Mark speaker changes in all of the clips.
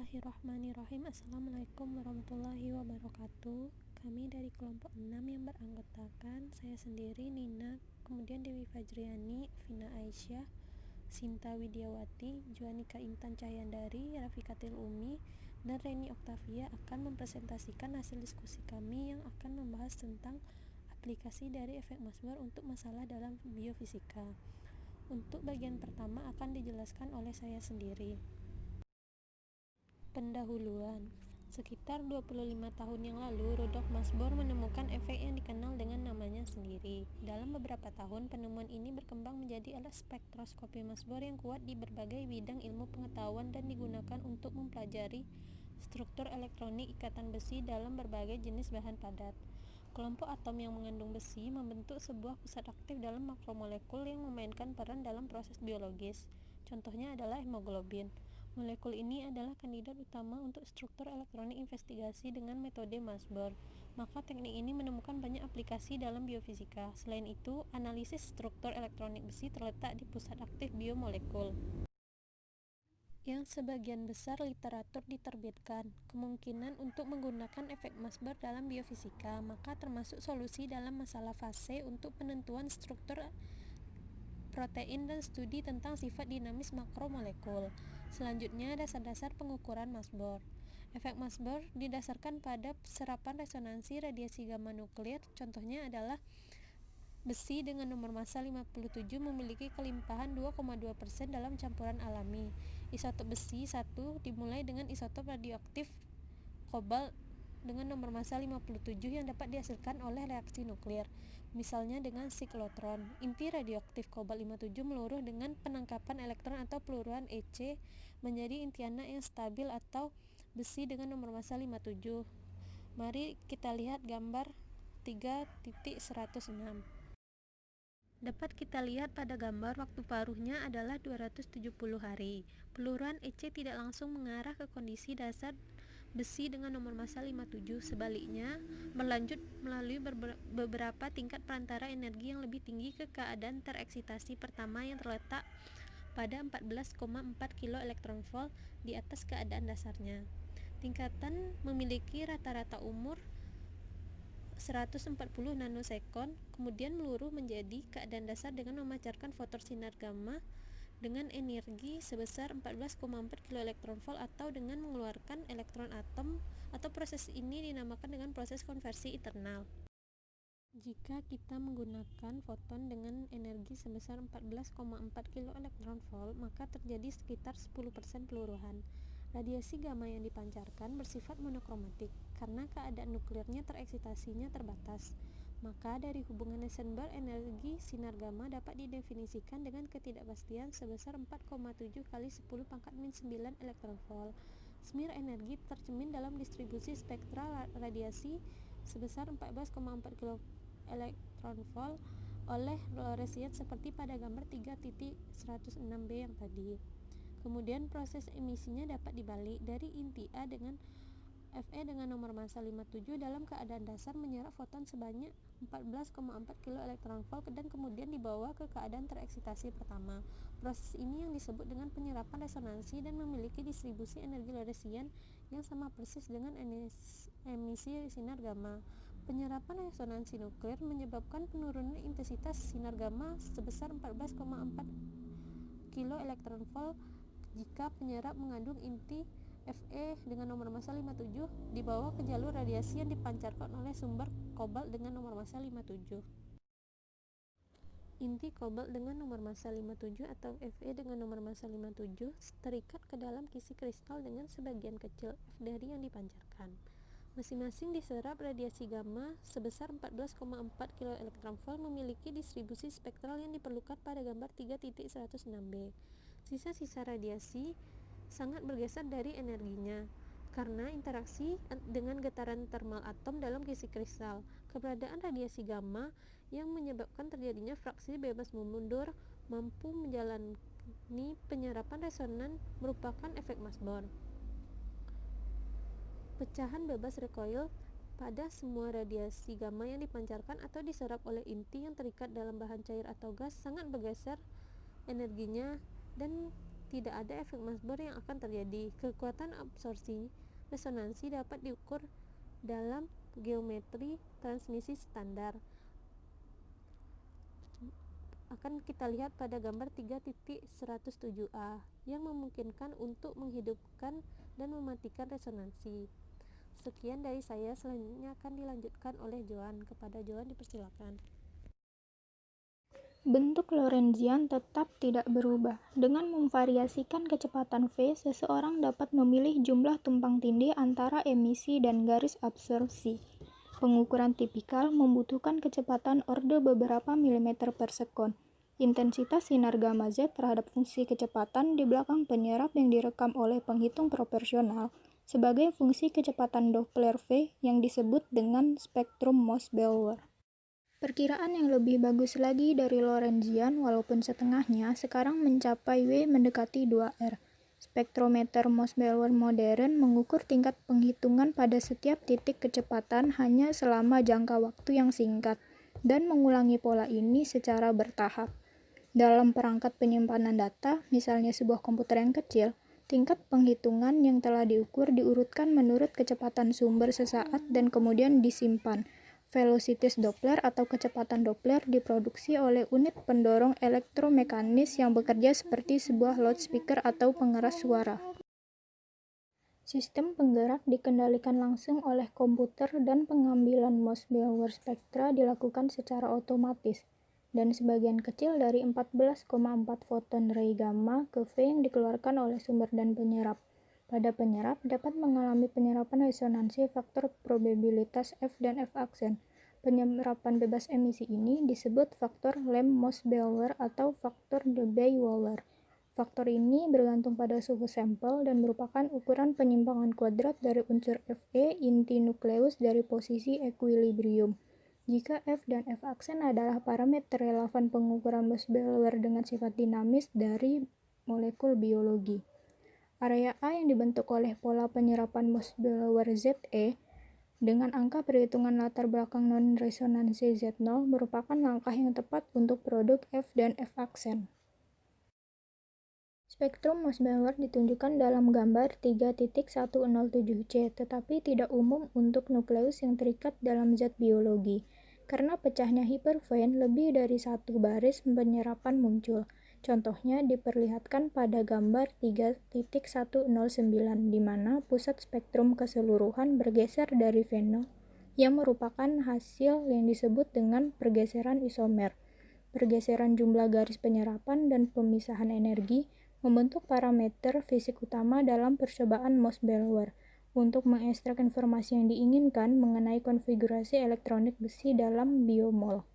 Speaker 1: Bismillahirrahmanirrahim. Assalamualaikum warahmatullahi wabarakatuh. Kami dari kelompok 6 yang beranggotakan saya sendiri, Nina, kemudian Dewi Fajriani, Vina Aisyah, Sinta Widiawati, Juanika Intan Cahyandari, Rafikatil Umi, dan Reni Oktavia akan mempresentasikan hasil diskusi kami yang akan membahas tentang aplikasi dari efek Masbor untuk masalah dalam biofisika. Untuk bagian pertama akan dijelaskan oleh saya sendiri. Pendahuluan. Sekitar 25 tahun yang lalu, Rudolf Masbor menemukan efek yang dikenal dengan namanya sendiri. Dalam beberapa tahun, penemuan ini berkembang menjadi alat spektroskopi Masbor yang kuat di berbagai bidang ilmu pengetahuan dan digunakan untuk mempelajari struktur elektronik ikatan besi dalam berbagai jenis bahan padat. Kelompok atom yang mengandung besi membentuk sebuah pusat aktif dalam makromolekul yang memainkan peran dalam proses biologis. Contohnya adalah hemoglobin. Molekul ini adalah kandidat utama untuk struktur elektronik investigasi dengan metode Masbor. Maka teknik ini menemukan banyak aplikasi dalam biofisika. Selain itu, analisis struktur elektronik besi terletak di pusat aktif biomolekul, yang sebagian besar literatur diterbitkan. Kemungkinan untuk menggunakan efek Masbor dalam biofisika, maka termasuk solusi dalam masalah fase untuk penentuan struktur protein dan studi tentang sifat dinamis makromolekul. Selanjutnya, dasar-dasar pengukuran Masbor. Efek Masbor didasarkan pada serapan resonansi radiasi gamma nuklir. Contohnya adalah besi dengan nomor massa 57 memiliki kelimpahan 2,2% dalam campuran alami. Isotop besi 1 dimulai dengan isotop radioaktif kobalt dengan nomor massa 57 yang dapat dihasilkan oleh reaksi nuklir, misalnya dengan siklotron. Inti radioaktif kobalt 57 meluruh dengan penangkapan elektron atau peluruhan EC menjadi inti anak yang stabil atau besi dengan nomor massa 57. Mari kita lihat gambar 3.106. Dapat kita lihat pada gambar waktu paruhnya adalah 270 hari. Peluruhan EC tidak langsung mengarah ke kondisi dasar besi dengan nomor massa 57. Sebaliknya, berlanjut melalui beberapa tingkat perantara energi yang lebih tinggi ke keadaan tereksitasi pertama yang terletak pada 14,4 kilo elektron volt di atas keadaan dasarnya. Tingkatan memiliki rata-rata umur 140 nanosekon, kemudian meluruh menjadi keadaan dasar dengan memancarkan foton sinar gamma dengan energi sebesar 14,4 kilo elektron volt atau dengan mengeluarkan elektron atom, atau proses ini dinamakan dengan proses konversi internal. Jika kita menggunakan foton dengan energi sebesar 14,4 kilo elektron volt, maka terjadi sekitar 10% peluruhan. Radiasi gamma yang dipancarkan bersifat monokromatik karena keadaan nuklirnya tereksitasinya terbatas. Maka dari hubungan Heisenberg, energi sinar gamma dapat didefinisikan dengan ketidakpastian sebesar 4,7 kali 10 pangkat min 9 elektron volt. Smear energi tercermin dalam distribusi spektral radiasi sebesar 14,4 kilo elektron volt oleh fluorescence seperti pada gambar 3.106b yang tadi. Kemudian proses emisinya dapat dibalik dari inti A dengan Fe dengan nomor massa 57 dalam keadaan dasar menyerap foton sebanyak 14,4 kilo elektron volt dan kemudian dibawa ke keadaan tereksitasi pertama. Proses ini yang disebut dengan penyerapan resonansi dan memiliki distribusi energi fluorescence yang sama persis dengan emisi sinar gamma. Penyerapan resonansi nuklir menyebabkan penurunan intensitas sinar gamma sebesar 14,4 kilo elektron volt jika penyerap mengandung inti Fe dengan nomor massa 57 dibawa ke jalur radiasi yang dipancarkan oleh sumber kobalt dengan nomor massa 57. Inti kobalt dengan nomor massa 57 atau Fe dengan nomor massa 57 terikat ke dalam kisi kristal dengan sebagian kecil F dari yang dipancarkan. Masing-masing diserap radiasi gamma sebesar 14,4 kilo elektron volt memiliki distribusi spektral yang diperlukan pada gambar 3.106b. Sisa-sisa radiasi sangat bergeser dari energinya karena interaksi dengan getaran termal atom dalam kisi kristal. Keberadaan radiasi gamma yang menyebabkan terjadinya fraksi bebas mundur mampu menjalani penyerapan resonan merupakan efek Masbor. Pecahan bebas recoil pada semua radiasi gamma yang dipancarkan atau diserap oleh inti yang terikat dalam bahan cair atau gas sangat bergeser energinya dan tidak ada efek Masbor yang akan terjadi. Kekuatan absorpsi resonansi dapat diukur dalam geometri transmisi standar. Akan kita lihat pada gambar 3.107a yang memungkinkan untuk menghidupkan dan mematikan resonansi. Sekian dari saya, selanjutnya akan dilanjutkan oleh Joan. Kepada Joan dipersilakan.
Speaker 2: Bentuk Lorentzian tetap tidak berubah. Dengan memvariasikan kecepatan V, seseorang dapat memilih jumlah tumpang tindih antara emisi dan garis absorpsi. Pengukuran tipikal membutuhkan kecepatan orde beberapa milimeter per sekon. Intensitas sinar gamma Z terhadap fungsi kecepatan di belakang penyerap yang direkam oleh penghitung proporsional sebagai fungsi kecepatan Doppler V yang disebut dengan spektrum Moss-Bauer. Perkiraan yang lebih bagus lagi dari Lorentzian, walaupun setengahnya, sekarang mencapai W mendekati 2R. Spektrometer Moss-Bauer modern mengukur tingkat penghitungan pada setiap titik kecepatan hanya selama jangka waktu yang singkat, dan mengulangi pola ini secara bertahap. Dalam perangkat penyimpanan data, misalnya sebuah komputer yang kecil, tingkat penghitungan yang telah diukur diurutkan menurut kecepatan sumber sesaat dan kemudian disimpan. Velocities Doppler atau kecepatan Doppler diproduksi oleh unit pendorong elektromekanis yang bekerja seperti sebuah loudspeaker atau pengeras suara. Sistem penggerak dikendalikan langsung oleh komputer dan pengambilan Moss-Bauer spektra dilakukan secara otomatis, dan sebagian kecil dari 14,4 foton ray gamma ke V yang dikeluarkan oleh sumber dan penyerap. Pada penyerap dapat mengalami penyerapan resonansi faktor probabilitas F dan F aksen. Penyerapan bebas emisi ini disebut faktor Lamb-Moss-Bauer atau faktor Debye-Waller. Faktor ini bergantung pada suhu sampel dan merupakan ukuran penyimpangan kuadrat dari unsur Fe inti nukleus dari posisi ekuilibrium. Jika F dan F aksen adalah parameter relevan pengukuran Moss-Bauer dengan sifat dinamis dari molekul biologi. Area A yang dibentuk oleh pola penyerapan Moss-Bauer Ze dengan angka perhitungan latar belakang non-resonansi Z0 merupakan langkah yang tepat untuk produk F dan F aksen. Spektrum Moss-Bauer ditunjukkan dalam gambar 3.107c, tetapi tidak umum untuk nukleus yang terikat dalam zat biologi. Karena pecahnya hiperfane, lebih dari satu baris penyerapan muncul. Contohnya diperlihatkan pada gambar 3.109, di mana pusat spektrum keseluruhan bergeser dari fenol, yang merupakan hasil yang disebut dengan pergeseran isomer. Pergeseran jumlah garis penyerapan dan pemisahan energi membentuk parameter fisik utama dalam percobaan Moss-Bauer untuk mengekstrak informasi yang diinginkan mengenai konfigurasi elektronik besi dalam biomol.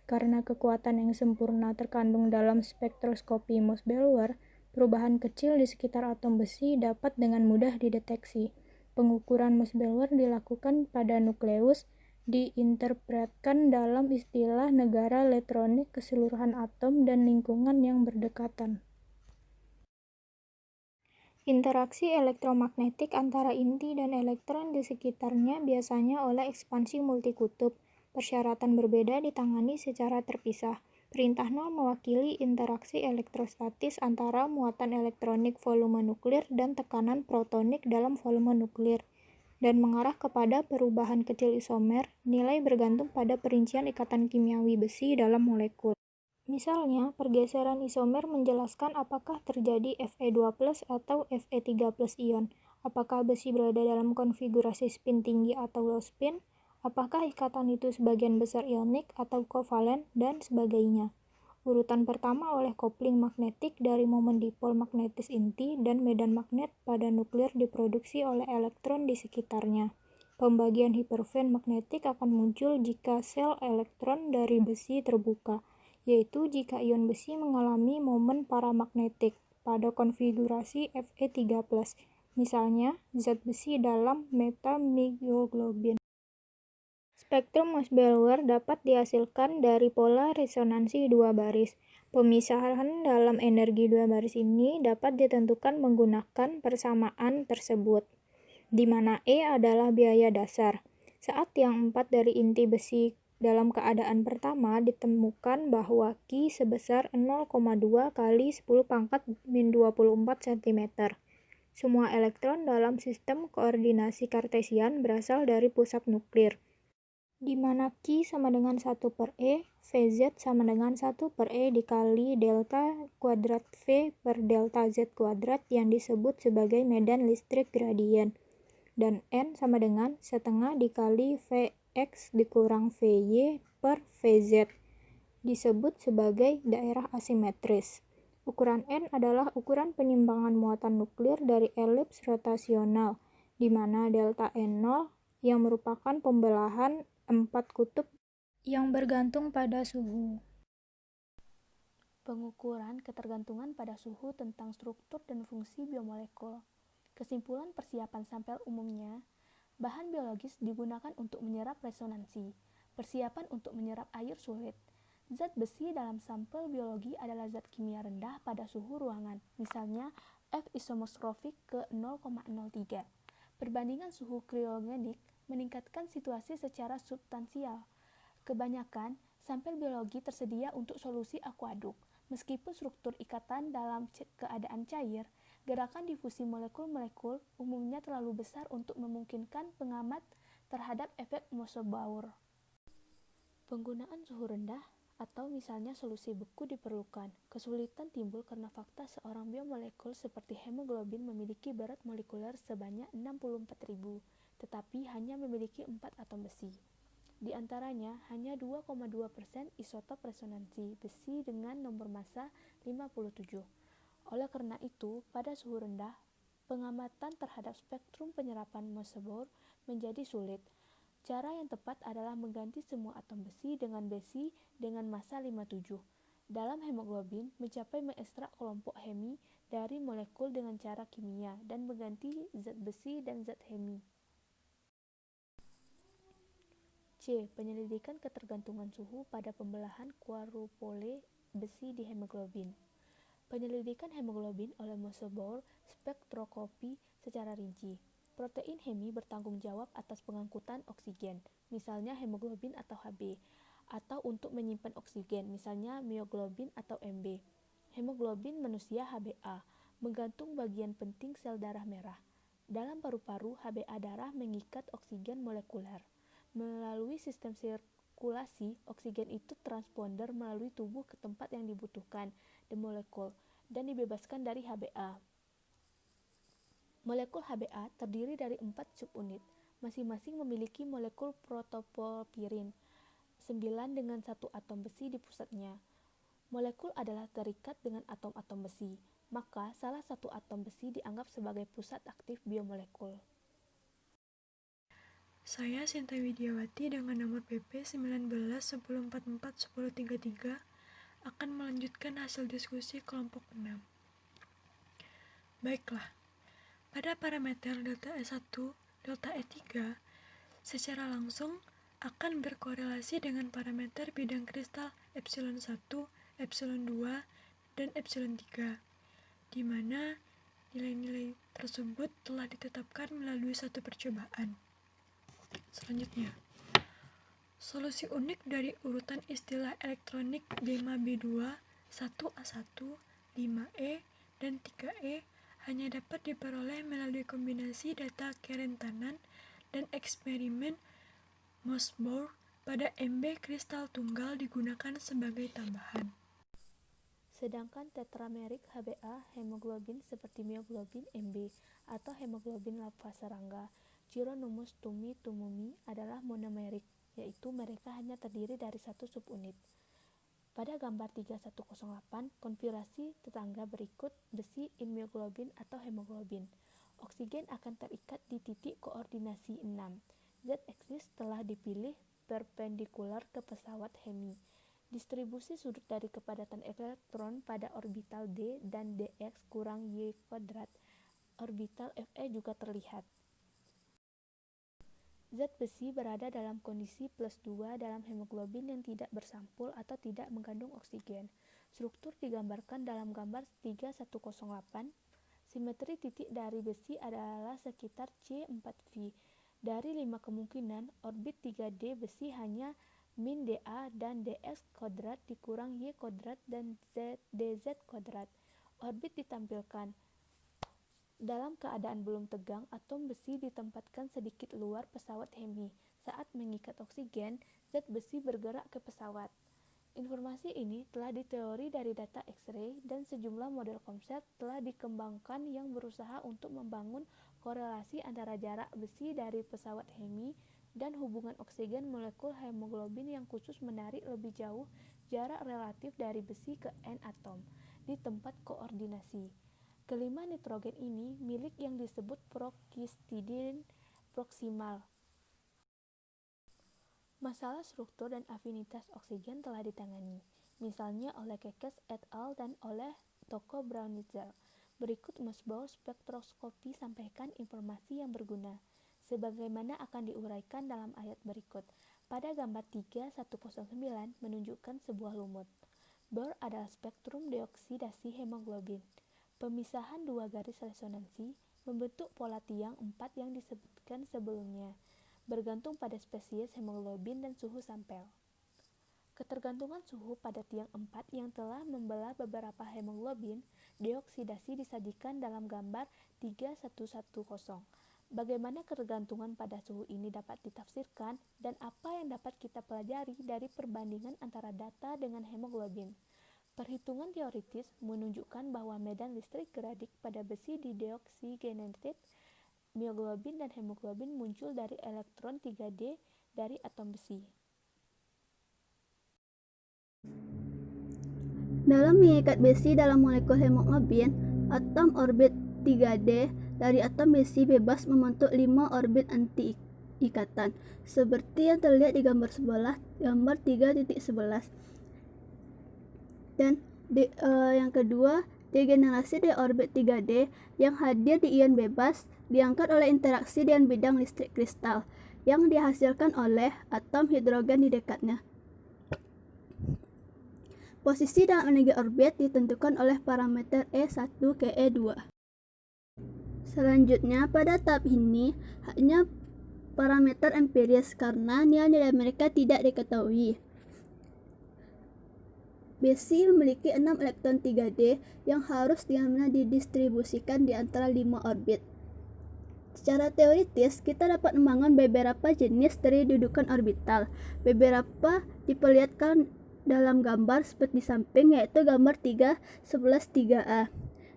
Speaker 2: Karena kekuatan yang sempurna terkandung dalam spektroskopi Moss-Bauer, perubahan kecil di sekitar atom besi dapat dengan mudah dideteksi. Pengukuran Moss-Bauer dilakukan pada nukleus, diinterpretkan dalam istilah negara elektronik keseluruhan atom dan lingkungan yang berdekatan. Interaksi elektromagnetik antara inti dan elektron di sekitarnya biasanya oleh ekspansi multikutub. Persyaratan berbeda ditangani secara terpisah. Perintah nol mewakili interaksi elektrostatis antara muatan elektronik volume nuklir dan tekanan protonik dalam volume nuklir, dan mengarah kepada perubahan kecil isomer. Nilai bergantung pada perincian ikatan kimiawi besi dalam molekul. Misalnya, pergeseran isomer menjelaskan apakah terjadi Fe2+ atau Fe3+ ion, apakah besi berada dalam konfigurasi spin tinggi atau low spin, apakah ikatan itu sebagian besar ionik atau kovalen, dan sebagainya. Urutan pertama oleh kopling magnetik dari momen dipol magnetis inti dan medan magnet pada nuklir diproduksi oleh elektron di sekitarnya. Pembagian hiperfane magnetik akan muncul jika sel elektron dari besi terbuka, yaitu jika ion besi mengalami momen paramagnetik pada konfigurasi Fe3+, misalnya zat besi dalam metamioglobin. Spektrum Moss-Bauer dapat dihasilkan dari pola resonansi dua baris. Pemisahan dalam energi dua baris ini dapat ditentukan menggunakan persamaan tersebut, di mana E adalah biaya dasar. Saat yang 4 dari inti besi Dalam keadaan pertama, ditemukan bahwa Ki sebesar 0,2 kali 10 pangkat min 24 cm. Semua elektron dalam sistem koordinasi kartesian berasal dari pusat nuklir, di mana Q sama dengan 1 per E, Vz sama dengan 1 per E dikali delta kuadrat V per delta Z kuadrat yang disebut sebagai medan listrik gradien, dan N sama dengan setengah dikali Vx dikurang Vy per Vz, disebut sebagai daerah asimetris. Ukuran N adalah ukuran penyimpangan muatan nuklir dari elips rotasional, di mana delta N0 yang merupakan pembelahan 4 kutub yang bergantung pada suhu.
Speaker 1: Pengukuran ketergantungan pada suhu tentang struktur dan fungsi biomolekul. Kesimpulan persiapan sampel umumnya, bahan biologis digunakan untuk menyerap resonansi. Persiapan untuk menyerap air sulit. Zat besi dalam sampel biologi adalah zat kimia rendah pada suhu ruangan, misalnya F isomorfik ke 0,03. Perbandingan suhu kriogenik meningkatkan situasi secara substansial. Kebanyakan sampel biologi tersedia untuk solusi akuaduk. Meskipun struktur ikatan dalam keadaan cair, gerakan difusi molekul-molekul umumnya terlalu besar untuk memungkinkan pengamat terhadap efek Moser-Baur. Penggunaan suhu rendah atau misalnya solusi beku diperlukan. Kesulitan timbul karena fakta seorang biomolekul seperti hemoglobin memiliki berat molekuler sebanyak 64.000, tetapi hanya memiliki 4 atom besi. Di antaranya, hanya 2,2% isotop resonansi besi dengan nomor massa 57. Oleh karena itu, pada suhu rendah, pengamatan terhadap spektrum penyerapan Moser-Baur menjadi sulit. Cara yang tepat adalah mengganti semua atom besi dengan massa 57. Dalam hemoglobin, mencapai mengekstrak kelompok hemi dari molekul dengan cara kimia dan mengganti zat besi dan zat hemi. C. Penyelidikan ketergantungan suhu pada pembelahan quadrupole besi di hemoglobin. Penyelidikan hemoglobin oleh Moser-Baur spektroskopi secara rinci. Protein hemi bertanggung jawab atas pengangkutan oksigen, misalnya hemoglobin atau Hb, atau untuk menyimpan oksigen, misalnya mioglobin atau Mb. Hemoglobin manusia Hba, menggantung bagian penting sel darah merah. Dalam paru-paru, Hba darah mengikat oksigen molekuler. Melalui sistem sirkulasi, oksigen itu transponder melalui tubuh ke tempat yang dibutuhkan, the molekul, dan dibebaskan dari Hba. Molekul Hba terdiri dari 4 subunit, masing-masing memiliki molekul protopolpirin, 9 dengan 1 atom besi di pusatnya. Molekul adalah terikat dengan atom-atom besi, maka salah satu atom besi dianggap sebagai pusat aktif biomolekul.
Speaker 3: Saya Sinta Widiawati dengan nomor PP 1910441033 akan melanjutkan hasil diskusi kelompok 6. Baiklah, pada parameter delta E1, delta E3 secara langsung akan berkorelasi dengan parameter bidang kristal epsilon 1, epsilon 2, dan epsilon 3, di mana nilai-nilai tersebut telah ditetapkan melalui satu percobaan. Selanjutnya, solusi unik dari urutan istilah elektronik 5B2, 1A1, 5E, dan 3E hanya dapat diperoleh melalui kombinasi data kerentanan dan eksperimen Moser-Baur pada Mb kristal tunggal digunakan sebagai tambahan.
Speaker 1: Sedangkan tetramerik Hba hemoglobin seperti mioglobin Mb atau hemoglobin lava serangga Chironomus tummi adalah monomerik, yaitu mereka hanya terdiri dari satu subunit. Pada gambar 3108, konfigurasi tetangga berikut besi in mioglobin atau hemoglobin. Oksigen akan terikat di titik koordinasi 6. Z-aksis telah dipilih perpendikular ke pesawat hemi. Distribusi sudut dari kepadatan elektron pada orbital d dan dx kurang y kuadrat orbital Fe juga terlihat. Zat besi berada dalam kondisi plus 2 dalam hemoglobin yang tidak bersampul atau tidak mengandung oksigen. Struktur digambarkan dalam gambar 3108. Simetri titik dari besi adalah sekitar C4V. Dari 5 kemungkinan, orbit 3D besi hanya min dA dan dx kuadrat dikurang y kuadrat dan dz kuadrat. Orbit ditampilkan. Dalam keadaan belum tegang, atom besi ditempatkan sedikit luar pesawat Hemi. Saat mengikat oksigen, zat besi bergerak ke pesawat. Informasi ini telah diteori dari data X-ray dan sejumlah model konsep telah dikembangkan yang berusaha untuk membangun korelasi antara jarak besi dari pesawat Hemi dan hubungan oksigen molekul hemoglobin yang khusus menarik lebih jauh jarak relatif dari besi ke N atom di tempat koordinasi. Kelima nitrogen ini milik yang disebut peroxidin proksimal. Masalah struktur dan afinitas oksigen telah ditangani, misalnya oleh Kekes et al. Dan oleh Tocco-Braunitzer. Berikut Mossbauer spektroskopi sampaikan informasi yang berguna, sebagaimana akan diuraikan dalam ayat berikut. Pada gambar 3109 menunjukkan sebuah lumut. Bohr adalah spektrum deoksidasi hemoglobin. Pemisahan dua garis resonansi membentuk pola tiang 4 yang disebutkan sebelumnya, bergantung pada spesies hemoglobin dan suhu sampel. Ketergantungan suhu pada tiang 4 yang telah membelah beberapa hemoglobin deoksidasi disajikan dalam gambar 3110. Bagaimana ketergantungan pada suhu ini dapat ditafsirkan dan apa yang dapat kita pelajari dari perbandingan antara data dengan hemoglobin? Perhitungan teoritis menunjukkan bahwa medan listrik gradik pada besi dioksigenated mioglobin dan hemoglobin muncul dari elektron 3D dari atom besi.
Speaker 4: Dalam mengikat besi dalam molekul hemoglobin, atom orbit 3D dari atom besi bebas membentuk 5 orbit anti-ikatan, seperti yang terlihat di gambar sebelah, gambar 3.11. Dan yang kedua, degenerasi di orbit 3D yang hadir di ion bebas diangkat oleh interaksi dengan bidang listrik kristal yang dihasilkan oleh atom hidrogen di dekatnya. Posisi dalam energi orbit ditentukan oleh parameter E1 ke E2. Selanjutnya, pada tahap ini hanya parameter empiris karena nilai-nilai mereka tidak diketahui. Besi memiliki 6 elektron 3D yang harus didistribusikan di antara 5 orbit. Secara teoritis, kita dapat membangun beberapa jenis dari dudukan orbital. Beberapa diperlihatkan dalam gambar seperti samping, yaitu gambar 3.11.3a.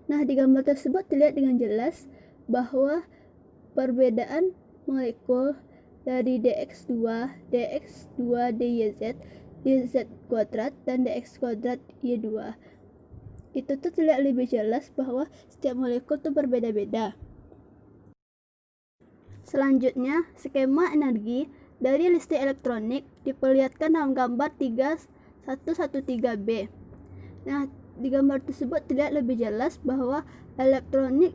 Speaker 4: Nah, di gambar tersebut terlihat dengan jelas bahwa perbedaan molekul dari dx2, dx2 dyz, dz kuadrat, dan dx kuadrat y2. Itu tuh terlihat lebih jelas bahwa setiap molekul tuh berbeda-beda. Selanjutnya, skema energi dari listrik elektronik diperlihatkan dalam gambar 3113b. Nah, di gambar tersebut terlihat lebih jelas bahwa elektronik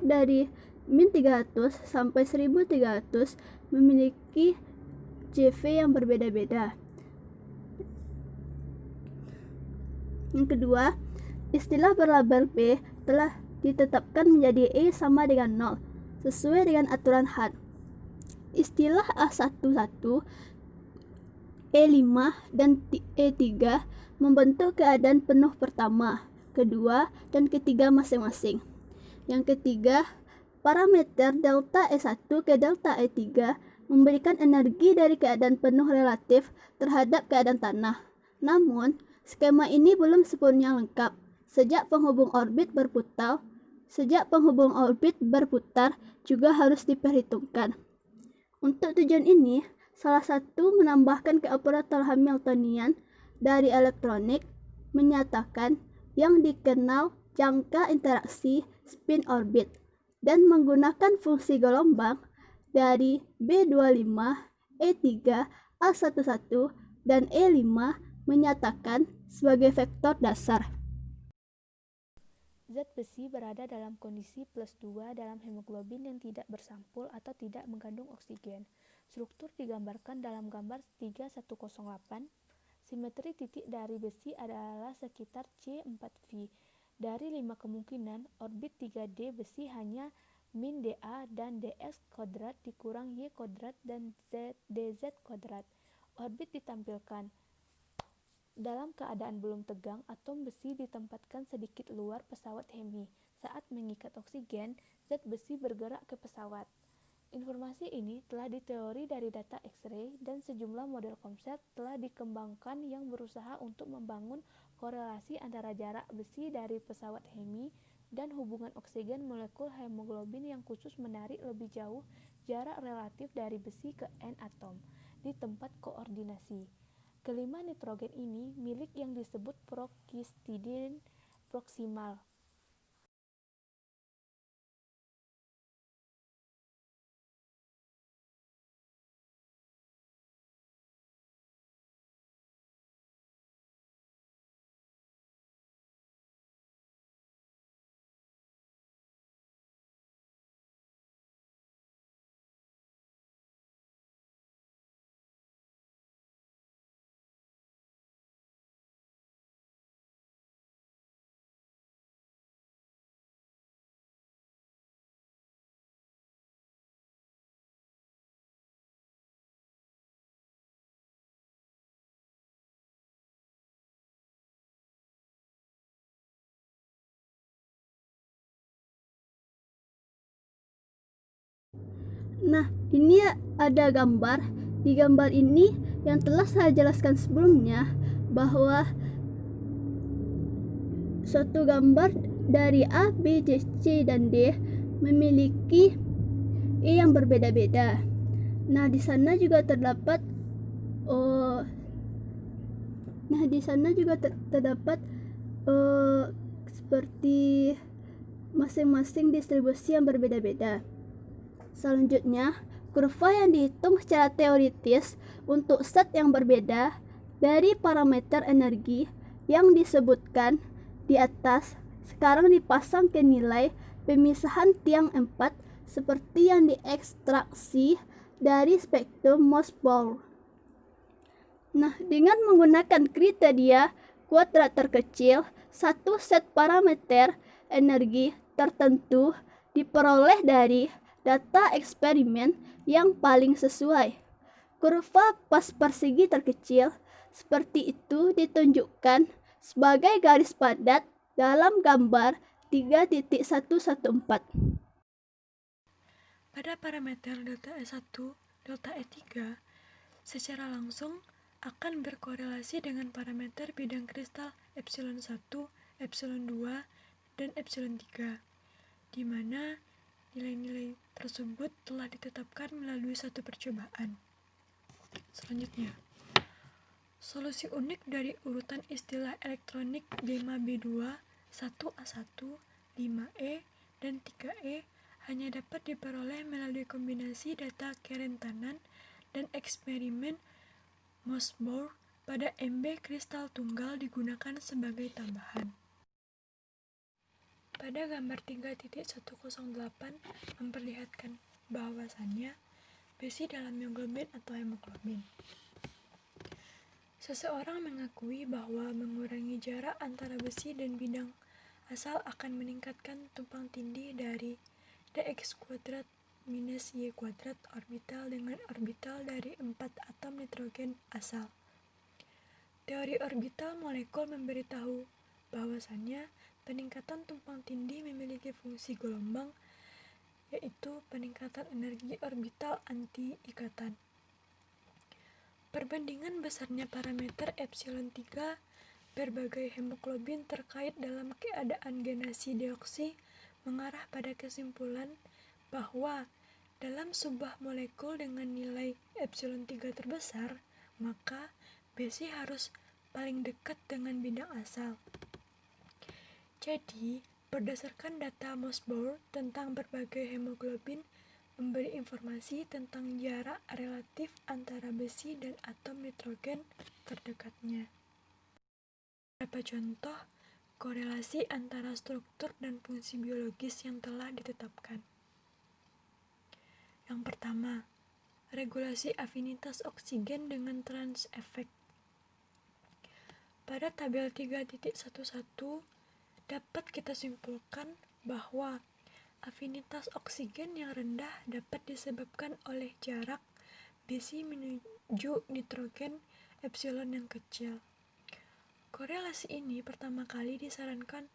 Speaker 4: dari min 300 sampai 1300 memiliki CV yang berbeda-beda. Yang kedua, istilah berlabel B telah ditetapkan menjadi E sama dengan 0 sesuai dengan aturan Hahn. Istilah A11, E5 dan E3 membentuk keadaan penuh pertama, kedua, dan ketiga masing-masing. Yang ketiga, parameter delta E1 ke delta E3 memberikan energi dari keadaan penuh relatif terhadap keadaan tanah. Namun, skema ini belum sepenuhnya lengkap. Sejak penghubung orbit berputar juga harus diperhitungkan. Untuk tujuan ini, salah satu menambahkan ke operator Hamiltonian dari elektronik menyatakan yang dikenal jangka interaksi spin orbit dan menggunakan fungsi gelombang dari B25, E3, A11, dan E5 menyatakan sebagai vektor dasar.
Speaker 1: Zat besi berada dalam kondisi +2 dalam hemoglobin yang tidak bersampul atau tidak mengandung oksigen. Struktur digambarkan dalam gambar 3108. Simetri titik dari besi adalah sekitar C4V. Dari 5 kemungkinan, orbit 3D besi hanya
Speaker 5: min dA dan ds kuadrat dikurang y kuadrat dan dz kuadrat. Orbit ditampilkan. Dalam keadaan belum tegang, atom besi ditempatkan sedikit luar pesawat Hemi. Saat mengikat oksigen, zat besi bergerak ke pesawat. Informasi ini telah diteori dari data X-ray dan sejumlah model konsep telah dikembangkan yang berusaha untuk membangun korelasi antara jarak besi dari pesawat Hemi dan hubungan oksigen molekul hemoglobin yang khusus menarik lebih jauh jarak relatif dari besi ke N atom di tempat koordinasi. Kelima nitrogen ini milik yang disebut prokistidin proksimal.
Speaker 4: Nah, ini ada gambar. Di gambar ini yang telah saya jelaskan sebelumnya bahwa suatu gambar dari A, B, C, dan D memiliki E yang berbeda-beda. Nah, di sana juga terdapat terdapat seperti masing-masing distribusi yang berbeda-beda. Selanjutnya, kurva yang dihitung secara teoritis untuk set yang berbeda dari parameter energi yang disebutkan di atas sekarang dipasang ke nilai pemisahan tiang 4 seperti yang diekstraksi dari spektrum Mossbauer. Nah, dengan menggunakan kriteria kuadrat terkecil, satu set parameter energi tertentu diperoleh dari data eksperimen yang paling sesuai. Kurva pas persegi terkecil seperti itu ditunjukkan sebagai garis padat dalam gambar 3.114.
Speaker 3: Pada parameter delta E1, delta E3 secara langsung akan berkorelasi dengan parameter bidang kristal epsilon 1, epsilon 2, dan epsilon 3, di mana nilai-nilai tersebut telah ditetapkan melalui satu percobaan. Selanjutnya, solusi unik dari urutan istilah elektronik 5B2, 1A1, 5E, dan 3E hanya dapat diperoleh melalui kombinasi data kerentanan dan eksperimen Mossbauer pada MB kristal tunggal digunakan sebagai tambahan. Pada gambar 3.108 memperlihatkan bahwasannya besi dalam mioglobin atau hemoglobin. Seseorang mengakui bahwa mengurangi jarak antara besi dan bidang asal akan meningkatkan tumpang tindih dari dx kuadrat minus y kuadrat orbital dengan orbital dari 4 atom nitrogen asal. Teori orbital molekul memberitahu bahwasannya peningkatan tumpang tindih memiliki fungsi gelombang, yaitu peningkatan energi orbital anti-ikatan. Perbandingan besarnya parameter epsilon 3 berbagai hemoglobin terkait dalam keadaan genasi deoksi mengarah pada kesimpulan bahwa dalam sebuah molekul dengan nilai epsilon 3 terbesar, maka besi harus paling dekat dengan bidang asal. Jadi, berdasarkan data Mossbauer tentang berbagai hemoglobin memberi informasi tentang jarak relatif antara besi dan atom nitrogen terdekatnya. Beberapa contoh korelasi antara struktur dan fungsi biologis yang telah ditetapkan. Yang pertama, regulasi afinitas oksigen dengan trans efek. Pada tabel 3.11 dapat kita simpulkan bahwa Afinitas oksigen yang rendah dapat disebabkan oleh jarak besi menuju nitrogen epsilon yang kecil. Korelasi ini pertama kali disarankan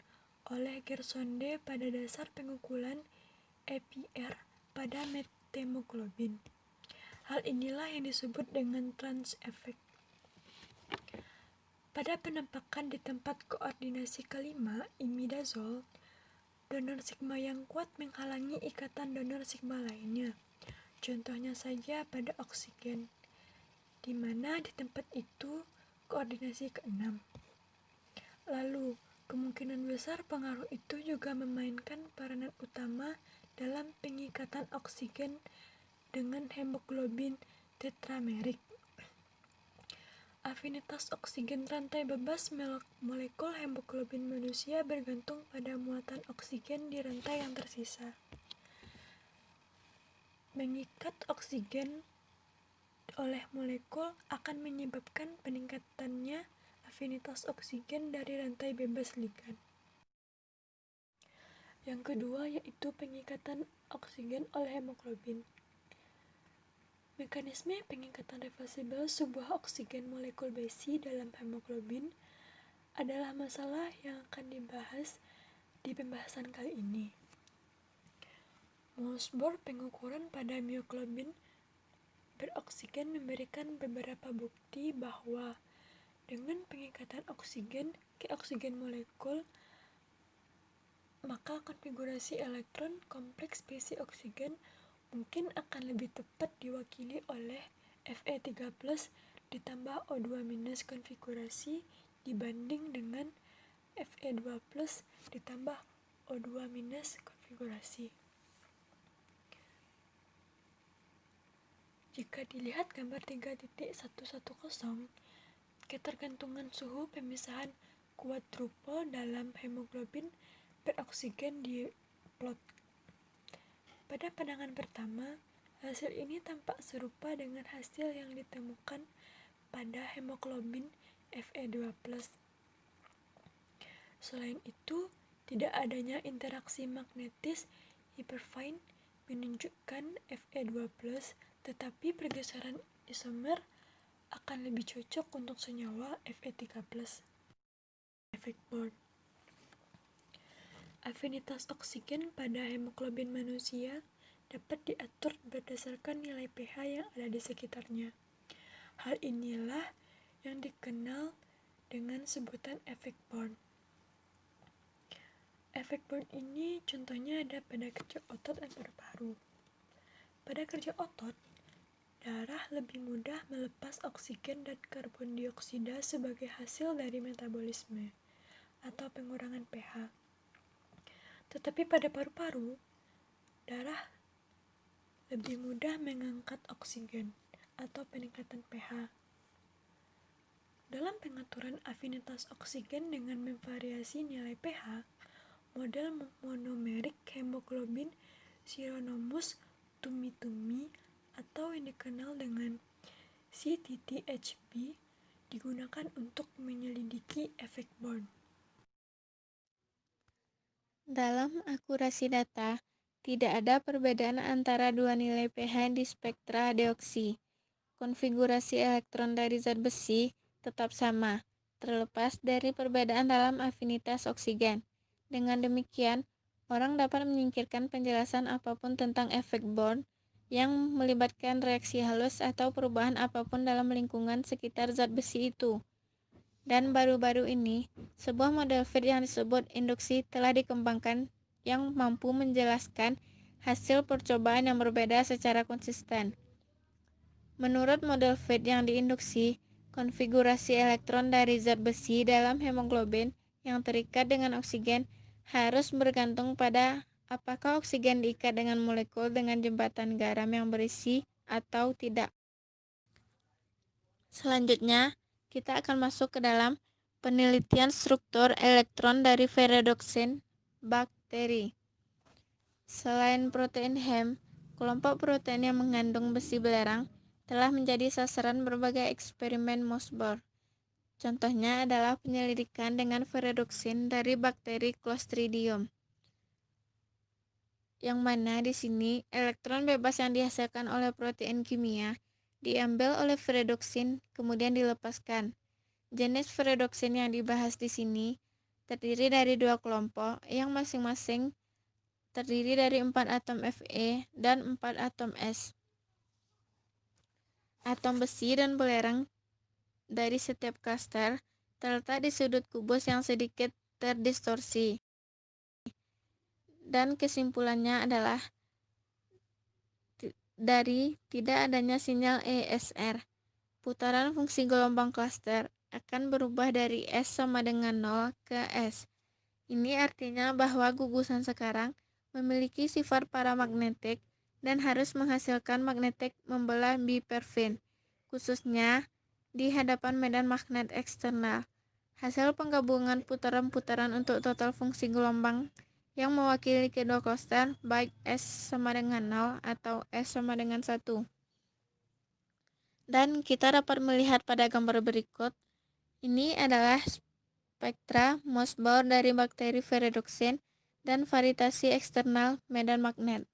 Speaker 3: oleh Gersonde pada dasar pengukuran EPR pada methemoglobin. Hal inilah yang disebut dengan trans effect. Pada penampakan di tempat koordinasi kelima, imidazol, donor sigma yang kuat menghalangi ikatan donor sigma lainnya. Contohnya saja pada oksigen, di mana di tempat itu koordinasi ke-6. Lalu, kemungkinan besar pengaruh itu juga memainkan peranan utama dalam pengikatan oksigen dengan hemoglobin tetramerik. Afinitas oksigen rantai bebas molekul hemoglobin manusia bergantung pada muatan oksigen di rantai yang tersisa. Mengikat oksigen oleh molekul akan menyebabkan peningkatannya afinitas oksigen dari rantai bebas ligan. Yang kedua yaitu pengikatan oksigen oleh hemoglobin. Mekanisme pengikatan reversibel sebuah oksigen molekul besi dalam hemoglobin adalah masalah yang akan dibahas di pembahasan kali ini. Mossberg pengukuran pada mioglobin beroksigen memberikan beberapa bukti bahwa dengan pengikatan oksigen ke oksigen molekul, maka konfigurasi elektron kompleks spesi oksigen mungkin akan lebih tepat diwakili oleh Fe3+ ditambah O2- konfigurasi dibanding dengan Fe2+ ditambah O2- konfigurasi. Jika dilihat gambar 3.110, ketergantungan suhu pemisahan kuadrupol dalam hemoglobin beroksigen diplot. Pada pandangan pertama, hasil ini tampak serupa dengan hasil yang ditemukan pada hemoglobin Fe2+. Selain itu, tidak adanya interaksi magnetis hyperfine menunjukkan Fe2+, tetapi pergeseran isomer akan lebih cocok untuk senyawa Fe3+. Efek Born. Afinitas oksigen pada hemoglobin manusia dapat diatur berdasarkan nilai pH yang ada di sekitarnya. Hal inilah yang dikenal dengan sebutan efek Born. Efek Born ini contohnya ada pada kerja otot dan paru-paru. Pada kerja otot, darah lebih mudah melepas oksigen dan karbon dioksida sebagai hasil dari metabolisme atau pengurangan pH. Tetapi pada paru-paru, darah lebih mudah mengangkat oksigen atau peningkatan pH. Dalam pengaturan afinitas oksigen dengan memvariasi nilai pH, model monomerik hemoglobin Sirenomus tummi-tummi atau yang dikenal dengan CTTHB digunakan untuk menyelidiki efek Born.
Speaker 1: Dalam akurasi data, tidak ada perbedaan antara dua nilai pH di spektra deoksi. Konfigurasi elektron dari zat besi tetap sama, terlepas dari perbedaan dalam afinitas oksigen. Dengan demikian, orang dapat menyingkirkan penjelasan apapun tentang efek Born yang melibatkan reaksi halus atau perubahan apapun dalam lingkungan sekitar zat besi itu. Dan baru-baru ini, sebuah model fit yang disebut induksi telah dikembangkan yang mampu menjelaskan hasil percobaan yang berbeda secara konsisten. Menurut model fit yang diinduksi, konfigurasi elektron dari zat besi dalam hemoglobin yang terikat dengan oksigen harus bergantung pada apakah oksigen diikat dengan molekul dengan jembatan garam yang berisi atau tidak. Selanjutnya, kita akan masuk ke dalam penelitian struktur elektron dari ferredoxin bakteri. Selain protein hem, kelompok protein yang mengandung besi belerang telah menjadi sasaran berbagai eksperimen Mossberg. Contohnya adalah penyelidikan dengan ferredoxin dari bakteri Clostridium.
Speaker 6: yang mana di sini elektron bebas yang dihasilkan oleh protein kimia diambil oleh ferredoksin kemudian dilepaskan. Jenis ferredoksin yang dibahas di sini terdiri dari 2 kelompok yang masing-masing terdiri dari 4 atom Fe dan 4 atom S. Atom besi dan belerang dari setiap klaster terletak di sudut kubus yang sedikit terdistorsi. Dan kesimpulannya adalah dari tidak adanya sinyal ESR, putaran fungsi gelombang klaster akan berubah dari S sama dengan 0 ke S. Ini artinya bahwa gugusan sekarang memiliki sifat paramagnetik dan harus menghasilkan magnetik membelah biperfin, khususnya di hadapan medan magnet eksternal. Hasil penggabungan putaran-putaran untuk total fungsi gelombang yang mewakili kedua klaster baik S sama dengan 0 atau S sama dengan 1. Dan kita dapat melihat pada gambar berikut, ini adalah spektra Mossbauer dari bakteri ferredoksin dan varitasi eksternal medan magnet.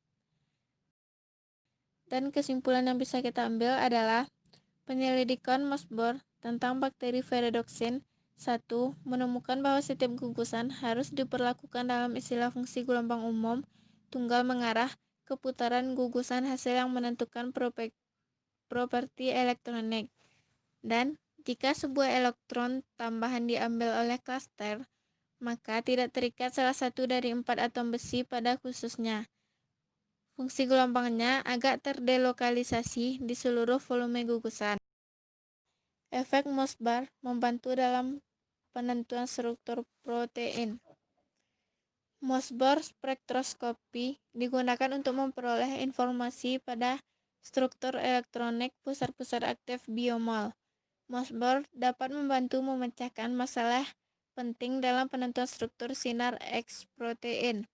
Speaker 6: Dan kesimpulan yang bisa kita ambil adalah penyelidikan Mossbauer tentang bakteri ferredoksin 1. Menemukan bahwa setiap gugusan harus diperlakukan dalam istilah fungsi gelombang umum tunggal mengarah ke putaran gugusan hasil yang menentukan properti elektronik. Dan jika sebuah elektron tambahan diambil oleh klaster, maka tidak terikat salah satu dari 4 atom besi pada khususnya. Fungsi gelombangnya agak terdelokalisasi di seluruh volume gugusan. Efek Mossbauer membantu dalam penentuan struktur protein. Mossbauer spektroskopi digunakan untuk memperoleh informasi pada struktur elektronik pusat-pusat aktif biomol. Mossbauer dapat membantu memecahkan masalah penting dalam penentuan struktur sinar X protein.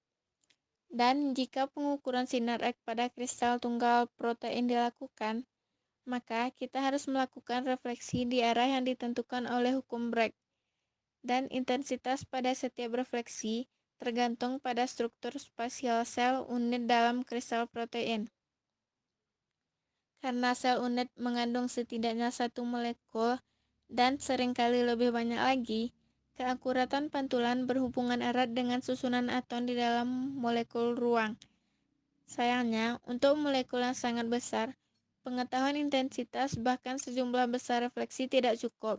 Speaker 6: Dan jika pengukuran sinar X pada kristal tunggal protein dilakukan, maka kita harus melakukan refleksi di arah yang ditentukan oleh hukum Bragg. Dan intensitas pada setiap refleksi tergantung pada struktur spasial sel unit dalam kristal protein. Karena sel unit mengandung setidaknya 1 molekul dan seringkali lebih banyak lagi, keakuratan pantulan berhubungan erat dengan susunan atom di dalam molekul ruang. Sayangnya, untuk molekul yang sangat besar, pengetahuan intensitas bahkan sejumlah besar refleksi tidak cukup.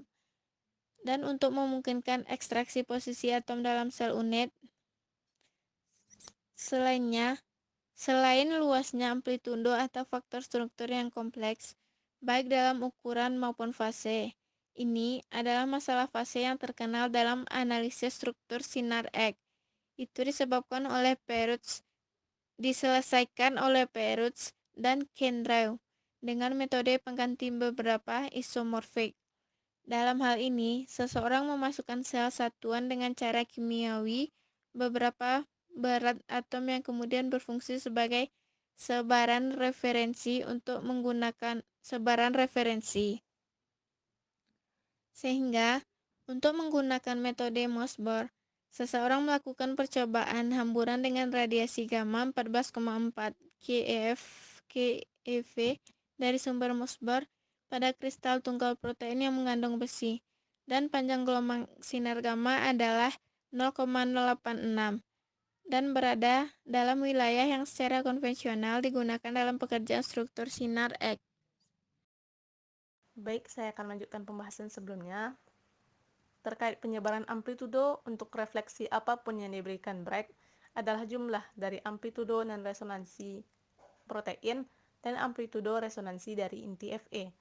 Speaker 6: Dan untuk memungkinkan ekstraksi posisi atom dalam sel unit, selain luasnya amplitudo atau faktor struktur yang kompleks, baik dalam ukuran maupun fase, ini adalah masalah fase yang terkenal dalam analisis struktur sinar X. Itu disebabkan oleh diselesaikan oleh Perutz dan Kendrau dengan metode pengganti beberapa isomorfik. Dalam hal ini, seseorang memasukkan sel satuan dengan cara kimiawi beberapa berat atom yang kemudian berfungsi sebagai sebaran referensi untuk menggunakan sebaran referensi. Sehingga, untuk menggunakan metode Mossbauer, seseorang melakukan percobaan hamburan dengan radiasi gamma 14,4 keV dari sumber Mossbauer pada kristal tunggal protein yang mengandung besi, dan panjang gelombang sinar gamma adalah 0,086 dan berada dalam wilayah yang secara konvensional digunakan dalam pekerjaan struktur sinar X.
Speaker 7: Baik, saya akan lanjutkan pembahasan sebelumnya terkait penyebaran amplitudo untuk refleksi apapun yang diberikan Bragg adalah jumlah dari amplitudo dan resonansi protein dan amplitudo resonansi dari inti Fe.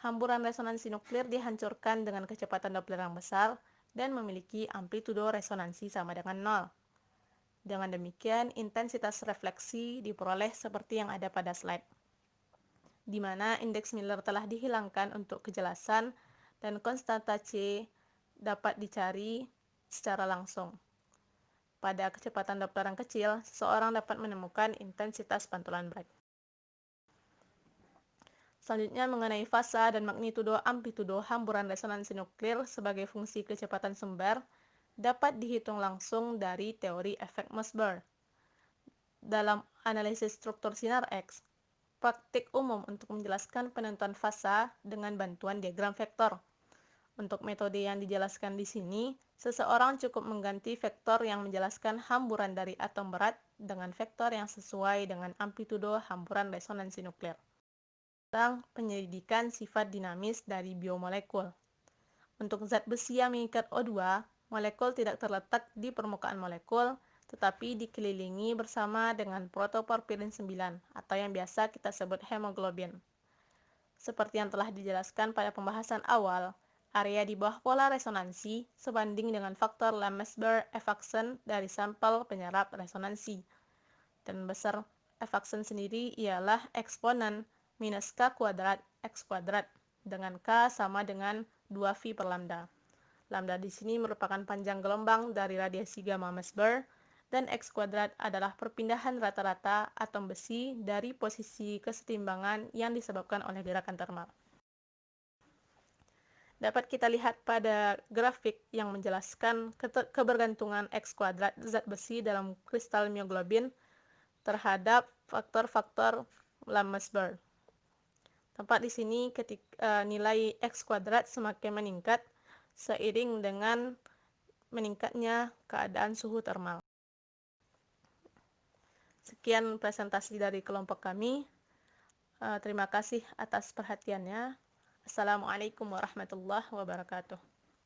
Speaker 7: Hamburan resonansi nuklir dihancurkan dengan kecepatan Doppler yang besar dan memiliki amplitudo resonansi sama dengan 0. Dengan demikian, intensitas refleksi diperoleh seperti yang ada pada slide, di mana indeks Miller telah dihilangkan untuk kejelasan dan konstanta C dapat dicari secara langsung. Pada kecepatan Doppler yang kecil, seseorang dapat menemukan intensitas pantulan Bragg. Selanjutnya mengenai fasa dan magnitudo amplitudo hamburan resonansi nuklir sebagai fungsi kecepatan sumber dapat dihitung langsung dari teori efek Mossbauer. dalam analisis struktur sinar X, praktik umum untuk menjelaskan penentuan fasa dengan bantuan diagram vektor. Untuk metode yang dijelaskan di sini, seseorang cukup mengganti vektor yang menjelaskan hamburan dari atom berat dengan vektor yang sesuai dengan amplitudo hamburan resonansi nuklir. Tentang penyelidikan sifat dinamis dari biomolekul. Untuk zat besi yang mengikat O2, molekul tidak terletak di permukaan molekul, tetapi dikelilingi bersama dengan protoporfirin 9, atau yang biasa kita sebut hemoglobin. Seperti yang telah dijelaskan pada pembahasan awal, area di bawah pola resonansi sebanding dengan faktor Lemesbury-Efaksson dari sampel penyerap resonansi. Dan besar Efaksson sendiri ialah eksponen minus K kuadrat X kuadrat, dengan K sama dengan 2V per lambda. Lambda di sini merupakan panjang gelombang dari radiasi gamma Mesmer, dan X kuadrat adalah perpindahan rata-rata atom besi dari posisi kesetimbangan yang disebabkan oleh gerakan termal. Dapat kita lihat pada grafik yang menjelaskan kebergantungan X kuadrat zat besi dalam kristal mioglobin terhadap faktor-faktor Lemesbury. Tempat di sini nilai X kuadrat semakin meningkat seiring dengan meningkatnya keadaan suhu termal. Sekian presentasi dari kelompok kami. Terima kasih atas perhatiannya. Assalamualaikum warahmatullahi wabarakatuh.